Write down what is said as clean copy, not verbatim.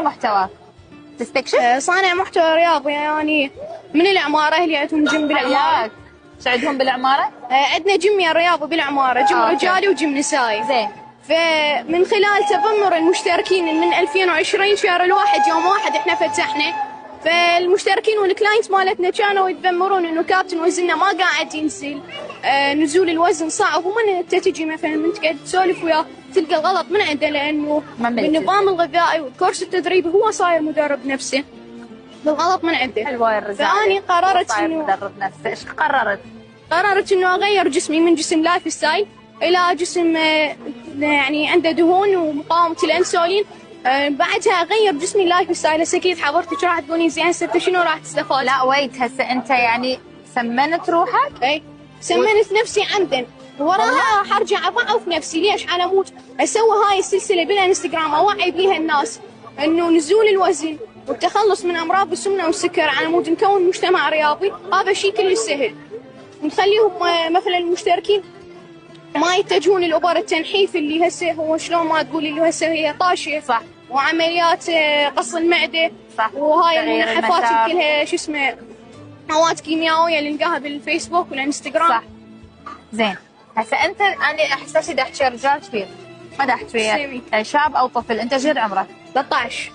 محتواك تستكشف؟ صانع محتوى رياضي يعني من العمارة اللي عندهم جيم بالعمارة. شو عندهم بالعمارة؟ عندنا جيم يا رياضي بالعمارة، جيم رجالي وجيم نسائي. زين. فمن خلال تذمر المشتركين من 2020 شهر الواحد يوم واحد احنا فتحنا، فالمشتركين والكلاينت مالتنا كانوا يتذمرون انه كابتن وزننا ما قاعد ينزل، نزول الوزن صعب. ومن انت تجي مثلا من تقعد تسولف وياه تلقى الغلط من عنده، لانه بالنظام الغذائي والكورس التدريبي هو صاير مدرب نفسه، بالغلط من عنده. حلوة الرزاق. فاني قررت انه مدرب نفسه. ايش قررت؟ قررت انه اغير جسمي من جسم لايف ستايل الى جسم يعني عنده دهون ومقاومه الانسولين. بعدها اغير جسمي لايف ستايل. هسه اكيد حضرتك راح تقولين زين هسه شنو راح تستفاد؟ لا ويت، هسه انت يعني سمنت روحك؟ اي سمنت نفسي عمدا، وراها حرجع اضعف نفسي. ليش؟ على مود اسوي هاي السلسله بالانستغرام اوعي بيها الناس انه نزول الوزن والتخلص من امراض السمنه والسكر، على مود نكون مجتمع رياضي. هذا شيء كلش سهل، نخليهم مثلا المشتركين ما يتجهون للابر التنحيف اللي هسه هو شلون ما تقول اللي هسه هي طاشه. صح. وعمليات قص المعده. صح. وهاي المنحفات كلها شو اسمه مواد كيميائيه اللي نلقاها بالفيسبوك والانستغرام. صح. زين، هسه انت انا احساسي دا احكي رجال كبير، ما دا احكي وياك شاب او طفل. انت قد عمرك؟ 13.